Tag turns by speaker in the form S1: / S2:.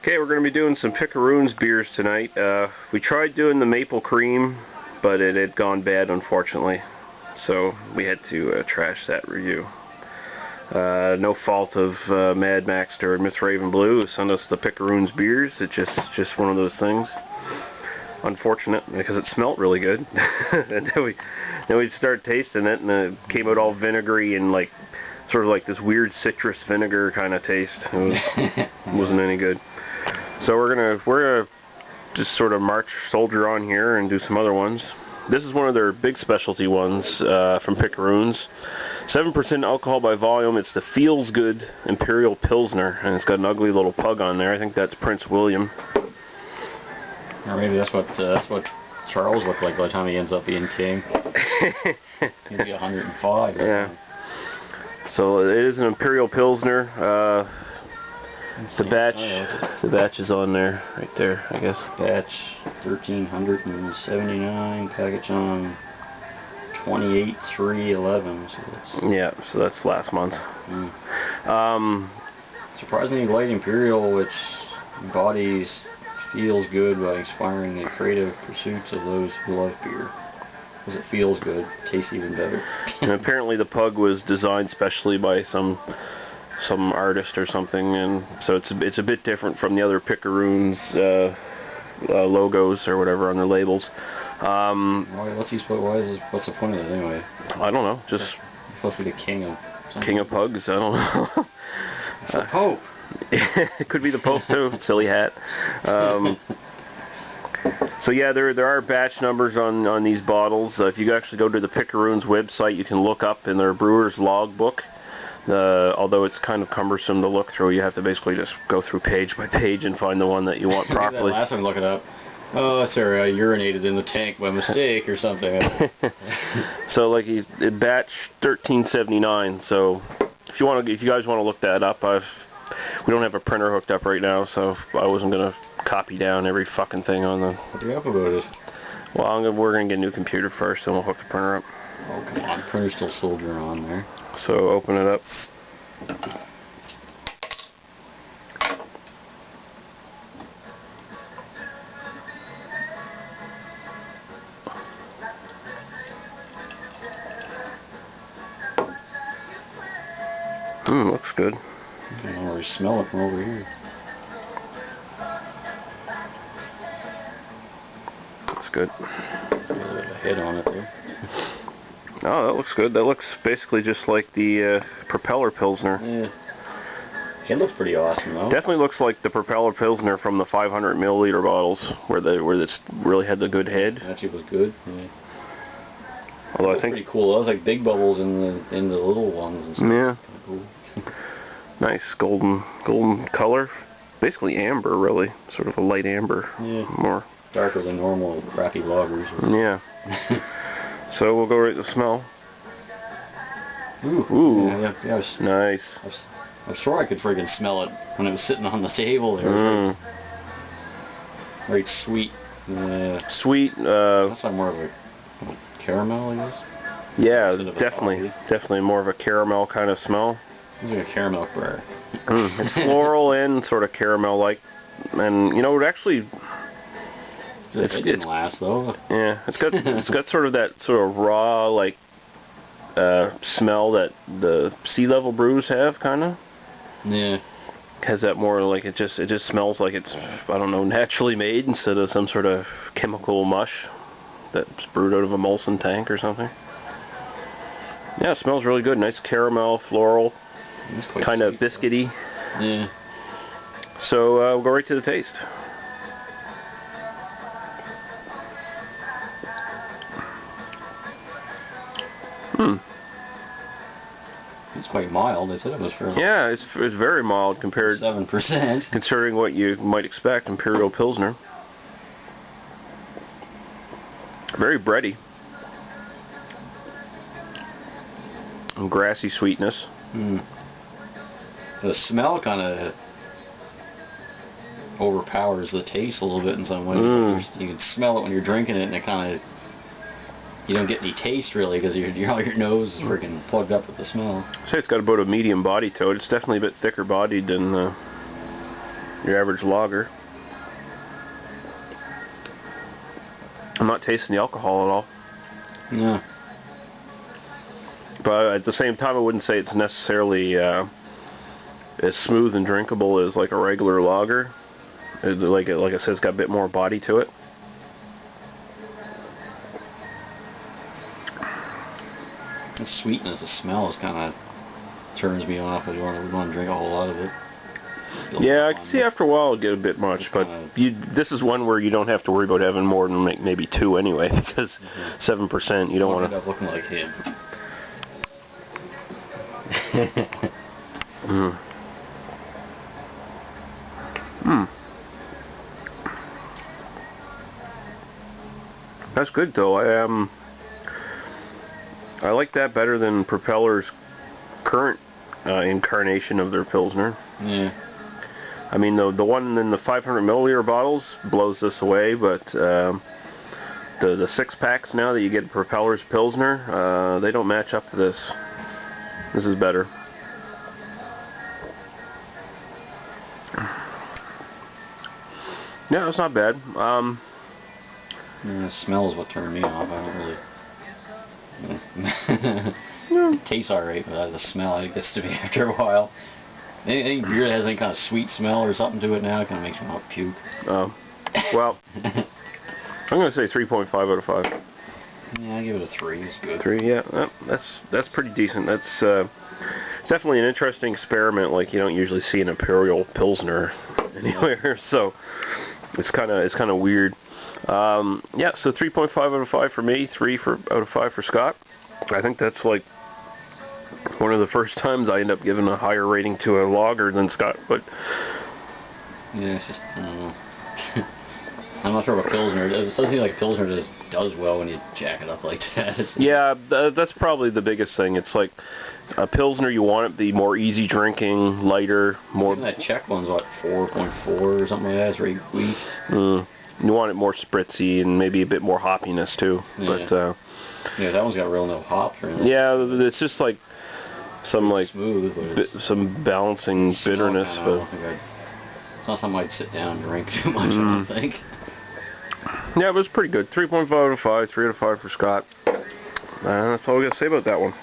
S1: Okay, we're going to be doing some Picaroons beers tonight. We tried doing the maple cream, but it had gone bad, unfortunately. So we had to trash that review. No fault of Mad Maxter or Miss Raven Blue who sent us the Picaroons beers. It's just one of those things. Unfortunate, because it smelled really good. And then we started tasting it, and it came out all vinegary and like sort of like this weird citrus vinegar kind of taste. It wasn't any good. So we're gonna just sort of march soldier on here and do some other ones. This is one of their big specialty ones from Picaroons. 7% alcohol by volume. It's the Feels Good Imperial Pilsner, and it's got an ugly little pug on there. I think that's Prince William.
S2: Or maybe that's what Charles looked like by the time he ends up being king. He'd be 105.
S1: Yeah. So it is an Imperial Pilsner. The batch is on there, right there, I guess.
S2: Batch 1379, package on 28/3/11.
S1: Yeah, so that's last month.
S2: Surprisingly light Imperial, which embodies feels good by inspiring the creative pursuits of those who love beer. Because it feels good, tastes even better.
S1: And apparently the pug was designed specially by some artist or something, and so it's a bit different from the other Picaroons logos or whatever on their labels.
S2: What's the point of it anyway?
S1: I don't know. Just
S2: supposed to be the king of something.
S1: King of pugs. I don't know.
S2: It's the Pope.
S1: It could be the Pope too. Silly hat. So yeah, there are batch numbers on these bottles. If you actually go to the Picaroons website, you can look up in their brewer's logbook. Although it's kind of cumbersome to look through, you have to basically just go through page by page and find the one that you want properly.
S2: Last time, look it up. Oh, sorry, I urinated in the tank by mistake or something.
S1: So like he's batch 1379. So if you guys want to look that up, we don't have a printer hooked up right now, so I wasn't gonna copy down every fucking thing on the.
S2: What are you up about it?
S1: Well, we're gonna get a new computer first, and we'll hook the printer up.
S2: Oh come on, the printer's still soldering on there.
S1: So open it up. Looks good.
S2: I can already smell it from over here.
S1: That's good.
S2: There's a head on it there.
S1: Oh, that looks good. That looks basically just like the Propeller Pilsner.
S2: Yeah. It looks pretty awesome though.
S1: Definitely looks like the Propeller Pilsner from the 500 milliliter bottles, where it's really had the good head.
S2: Actually, was good. Yeah.
S1: Although I think
S2: pretty cool. That was like big bubbles in the little ones and stuff.
S1: Yeah.
S2: Cool.
S1: Nice golden color. Basically amber, really. Sort of a light amber.
S2: Yeah.
S1: More
S2: darker than normal crappy lagers.
S1: Yeah. So we'll go right to the smell.
S2: Ooh.
S1: Ooh.
S2: Yeah,
S1: Nice.
S2: I was sure I could friggin' smell it when it was sitting on the table there. Very sweet.
S1: Sweet.
S2: That's like more of a caramel, I guess.
S1: Yeah, definitely more of a caramel kind of smell.
S2: It's like a caramel bar.
S1: It's floral and sort of caramel-like, and you know it actually.
S2: It didn't last though.
S1: Yeah, it's got sort of that sort of raw like smell that the Sea Level brews have, kind of.
S2: Yeah.
S1: Has that more like it just smells like it's, I don't know, naturally made instead of some sort of chemical mush that's brewed out of a Molson tank or something. Yeah, it smells really good. Nice caramel, floral, kind of biscuity.
S2: Yeah.
S1: So we'll go right to the taste.
S2: It's quite mild. They said it was fairly.
S1: Yeah, it's very mild compared.
S2: 7%.
S1: Considering what you might expect, Imperial Pilsner. Very bready. And grassy sweetness.
S2: The smell kind of overpowers the taste a little bit in some ways. You can smell it when you're drinking it, and it kind of, you don't get any taste really because your nose is freaking plugged up with the smell.
S1: I'd say it's got about a medium body to it. It's definitely a bit thicker bodied than your average lager. I'm not tasting the alcohol at all.
S2: No.
S1: But at the same time, I wouldn't say it's necessarily as smooth and drinkable as like a regular lager. Like I said, it's got a bit more body to it.
S2: The sweetness, the smell is kind of turns me off. I don't want to drink a whole lot of it.
S1: Yeah, I can see after a while it'll get a bit much, but this is one where you don't have to worry about having more than maybe 2 anyway, because 7% you don't want to
S2: end up looking like him.
S1: That's good though. I like that better than Propeller's current incarnation of their Pilsner.
S2: Yeah.
S1: I mean, the one in the 500 milliliter bottles blows this away, but the 6-packs now that you get Propeller's Pilsner, they don't match up to this. This is better. Yeah, it's not bad.
S2: Yeah, the smell is what turned me off. I don't really... It tastes alright, but the smell, it gets to me after a while. Any beer that has any kind of sweet smell or something to it now, it kind of makes me want to puke.
S1: Well, I'm going to say 3.5 out of 5.
S2: Yeah, I give it a 3. It's good.
S1: 3, yeah. That's pretty decent. That's definitely an interesting experiment. Like you don't usually see an Imperial Pilsner anywhere, so it's kind of weird. Yeah, so 3.5 out of 5 for me, 3 out of 5 for Scott. I think that's like one of the first times I end up giving a higher rating to a lager than Scott, but
S2: yeah, it's just, I don't know. I'm not sure about Pilsner. It doesn't seem like Pilsner does well when you jack it up like that.
S1: Yeah, that's probably the biggest thing. It's like a Pilsner, you want it to be more easy drinking, lighter, more...
S2: Even that Czech one's, what, 4.4 or something like that? It's very weak.
S1: You want it more spritzy and maybe a bit more hoppiness too.
S2: Yeah.
S1: But
S2: yeah, that one's got real no hops or anything.
S1: yeah, it's just like some like
S2: smooth, but
S1: some balancing bitterness. But
S2: it's not something I'd sit down and drink too much, I don't think.
S1: Yeah, but it's pretty good. 3.5 out of 5, 3 out of 5 for Scott. That's all we got to say about that one.